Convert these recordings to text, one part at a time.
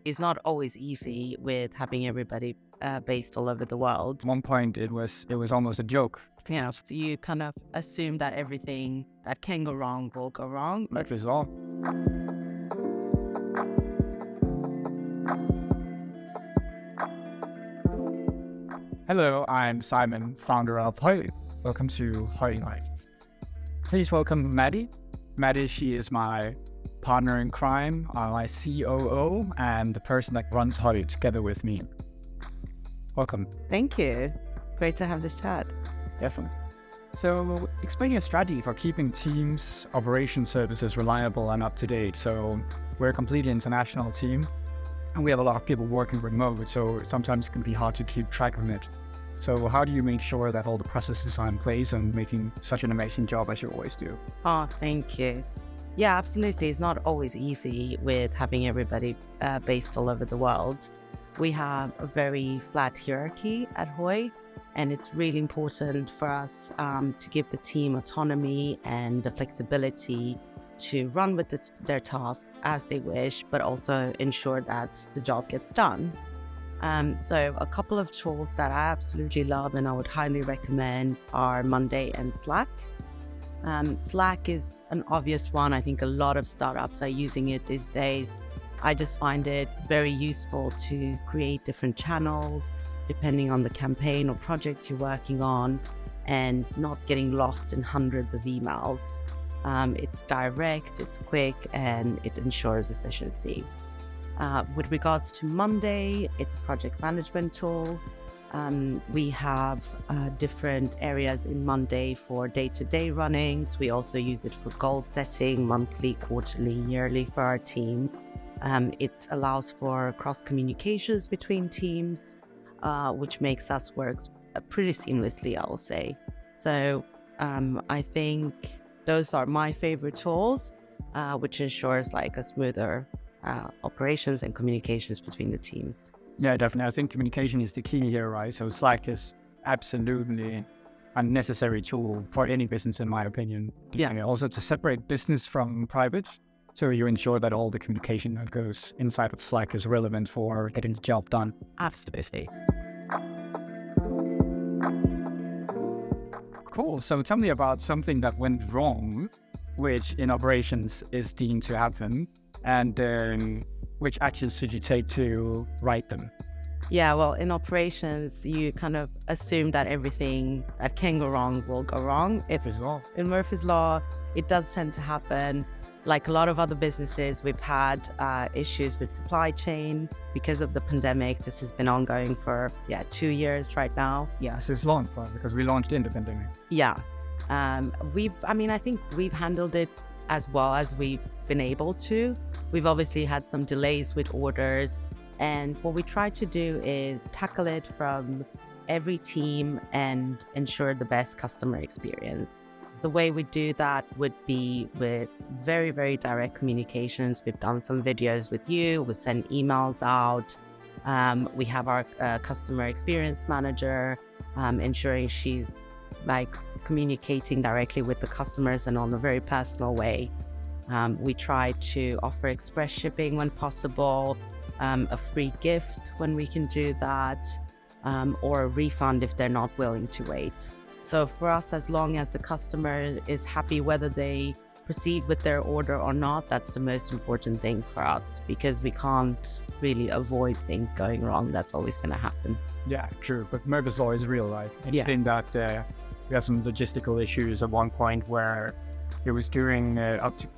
It's not always easy with having everybody based all over the world. At one point, it was almost a joke. Yeah, so you kind of assume that everything that can go wrong will go wrong. Life is all. Hello, I'm Simon, founder of Hoy. Welcome to Hoy Life. Please welcome Maddie. Maddie, she is my partner in crime, my COO, and the person that runs Hoy together with me. Welcome. Thank you. Great to have this chat. Definitely. So, explain your strategy for keeping teams' operation services reliable and up to date. So, we're a completely international team, and we have a lot of people working remote, so sometimes it can be hard to keep track of it. So, how do you make sure that all the processes are in place and making such an amazing job as you always do? Oh, thank you. Yeah, absolutely. It's not always easy with having everybody based all over the world. We have a very flat hierarchy at Hoy, and it's really important for us to give the team autonomy and the flexibility to run with their tasks as they wish, but also ensure that the job gets done. So a couple of tools that I absolutely love and I would highly recommend are Monday and Slack. Slack is an obvious one. I think a lot of startups are using it these days. I just find it very useful to create different channels depending on the campaign or project you're working on and not getting lost in hundreds of emails. It's direct, it's quick, and it ensures efficiency. With regards to Monday, it's a project management tool. We have different areas in Monday for day-to-day runnings. We also use it for goal setting, monthly, quarterly, yearly for our team. It allows for cross communications between teams, which makes us work pretty seamlessly, I will say. So I think those are my favorite tools, which ensures like a smoother operations and communications between the teams. Yeah, definitely. I think communication is the key here, right? So Slack is absolutely a necessary tool for any business, in my opinion. Yeah. And also to separate business from private. So you ensure that all the communication that goes inside of Slack is relevant for getting the job done. Absolutely. Cool. So tell me about something that went wrong, which in operations is deemed to happen, and which actions should you take to right them? Yeah, well, in operations, you kind of assume that everything that can go wrong will go wrong. In Murphy's Law, it does tend to happen. Like a lot of other businesses, we've had issues with supply chain because of the pandemic. This has been ongoing for 2 years right now. Yes, it's long because we launched in the pandemic. Yeah. I think we've handled it as well as we've been able to. We've obviously had some delays with orders, and what we try to do is tackle it from every team and ensure the best customer experience. The way we do that would be with very, very direct communications. We've done some videos with you, we send emails out. We have our customer experience manager, ensuring she's like communicating directly with the customers and on a very personal way. We try to offer express shipping when possible, a free gift when we can do that, or a refund if they're not willing to wait. So for us, as long as the customer is happy whether they proceed with their order or not, that's the most important thing for us, because we can't really avoid things going wrong. That's always going to happen. Yeah, true. But Murphy's Law is real life. Yeah. I think that we had some logistical issues at one point where it was during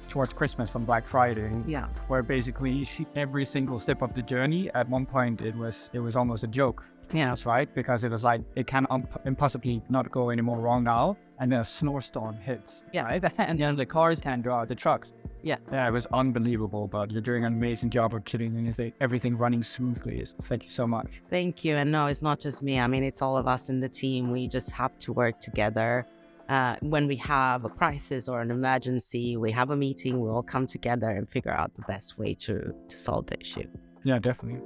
towards Christmas from Black Friday. Yeah. Where basically every single step of the journey, at one point it was almost a joke. Yeah. That's right, because it was like it can impossibly not go any more wrong now, and then a snowstorm hits. Yeah. Right? And then the cars can't go out, the trucks. Yeah. Yeah, it was unbelievable, but you're doing an amazing job of keeping everything running smoothly. So thank you so much. Thank you. And no, it's not just me. I mean, it's all of us in the team. We just have to work together. When we have a crisis or an emergency, we have a meeting, we all come together and figure out the best way to solve the issue. Yeah, definitely.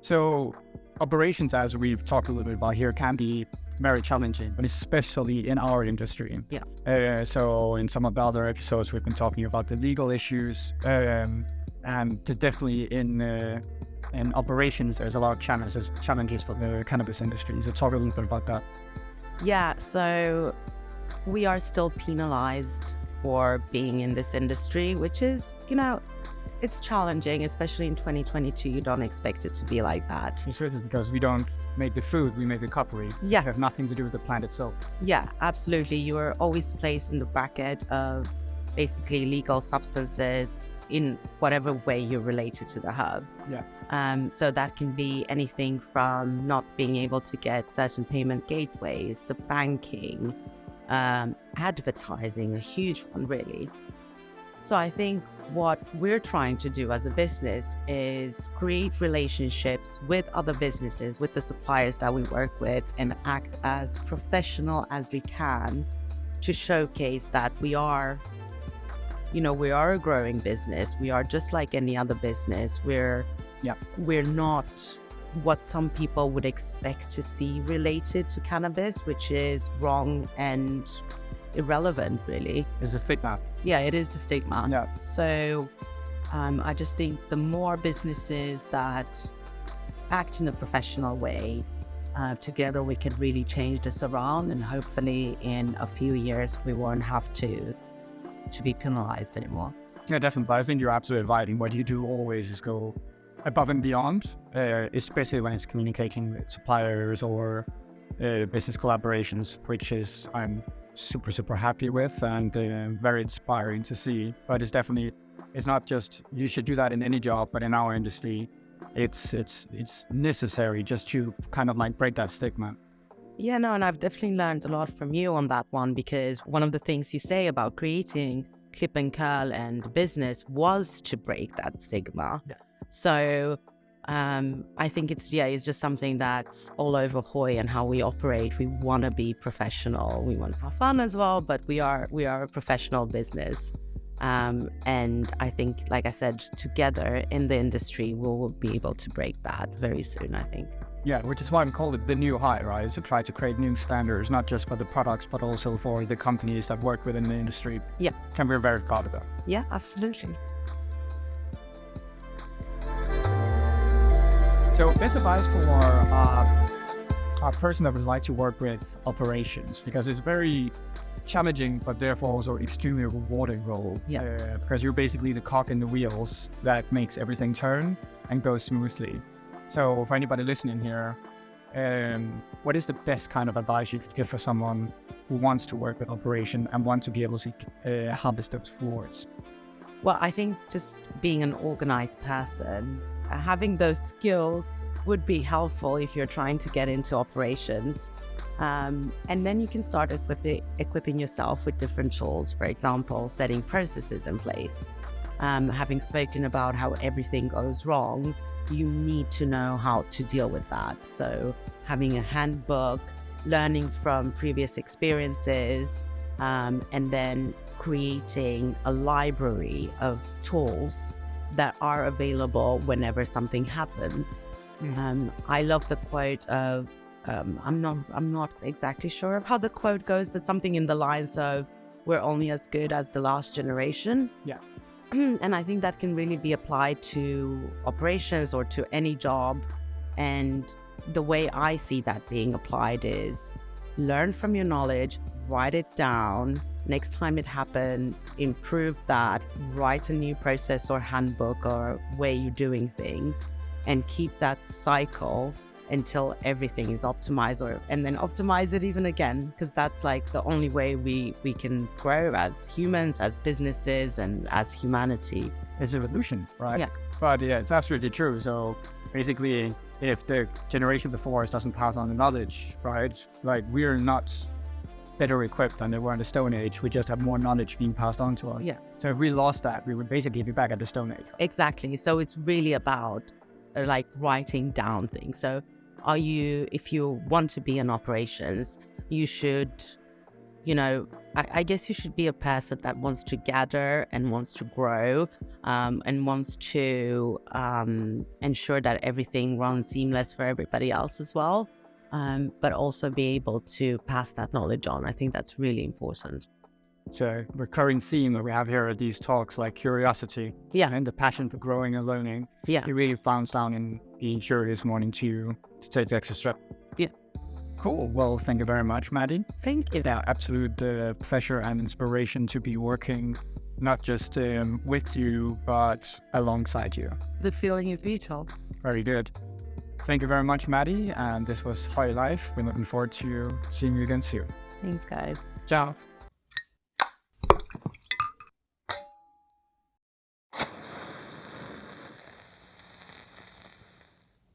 So operations, as we've talked a little bit about here, can be very challenging, but especially in our industry. Yeah. So in some of the other episodes, we've been talking about the legal issues, and definitely in operations, there's a lot of challenges for the cannabis industry. So talk a little bit about that. Yeah, so we are still penalized for being in this industry, which is, it's challenging, especially in 2022. You don't expect it to be like that. It's really because we don't make the food, we make the cutlery. Yeah. We have nothing to do with the plant itself. Yeah, absolutely. You are always placed in the bracket of basically legal substances in whatever way you're related to the hub. Yeah. So that can be anything from not being able to get certain payment gateways, the banking, advertising, a huge one really. So I think what we're trying to do as a business is create relationships with other businesses, with the suppliers that we work with, and act as professional as we can to showcase that we are a growing business. We are just like any other business. We're not what some people would expect to see related to cannabis, which is wrong and irrelevant, really. It's a stigma. Yeah, it is the stigma. Yeah. So I just think the more businesses that act in a professional way, together we can really change this around, and hopefully in a few years we won't have to be penalized anymore. Yeah, definitely. I think you're absolutely right. And what you do always is go above and beyond, especially when it's communicating with suppliers or business collaborations, which is I'm super happy with and very inspiring to see. But it's not just you should do that in any job, but in our industry, it's necessary just to kind of like break that stigma. Yeah, no, and I've definitely learned a lot from you on that one, because one of the things you say about creating Clip and Curl and business was to break that stigma. Yeah. So I think it's just something that's all over Hoi and how we operate. We want to be professional. We want to have fun as well, but we are a professional business. And I think, like I said, together in the industry, we'll be able to break that very soon, I think. Yeah, which is why we call it the new high, right? To try to create new standards, not just for the products, but also for the companies that work within the industry. Yeah. And we're very proud of that. Yeah, absolutely. So best advice for a person that would like to work with operations, because it's very challenging, but therefore also extremely rewarding role. Yeah. Because you're basically the cog in the wheels that makes everything turn and go smoothly. So for anybody listening here, what is the best kind of advice you could give for someone who wants to work with operation and want to be able to harvest those rewards? Well, I think just being an organized person, having those skills would be helpful if you're trying to get into operations. And then you can start equipping yourself with different tools, for example, setting processes in place. Having spoken about how everything goes wrong, you need to know how to deal with that. So having a handbook, learning from previous experiences, and then creating a library of tools that are available whenever something happens. I love the quote of, I'm not exactly sure of how the quote goes, but something in the lines of, we're only as good as the last generation. Yeah. And I think that can really be applied to operations or to any job. And the way I see that being applied is learn from your knowledge, write it down. Next time it happens, improve that, write a new process or handbook or way you're doing things, and keep that cycle until everything is optimized, and then optimize it even again, because that's like the only way we can grow as humans, as businesses, and as humanity. It's evolution, right? Yeah. But yeah, it's absolutely true. So basically, if the generation before us doesn't pass on the knowledge, right? Like, we're not better equipped than they were in the Stone Age. We just have more knowledge being passed on to us. Yeah. So if we lost that, we would basically be back at the Stone Age. Exactly. So it's really about like writing down things. So if you want to be in operations, you should, I guess you should be a person that wants to gather and wants to grow, and wants to ensure that everything runs seamless for everybody else as well. but also be able to pass that knowledge on. I think that's really important. It's a recurring theme that we have here at these talks, like curiosity and the passion for growing and learning. Yeah. It really founds down in being curious, wanting to take the extra step. Yeah. Cool. Well, thank you very much, Maddie. Thank you. Yeah, absolute pleasure and inspiration to be working not just with you, but alongside you. The feeling is mutual. Very good. Thank you very much, Maddie. And this was High Life. We're looking forward to seeing you again soon. Thanks, guys. Ciao.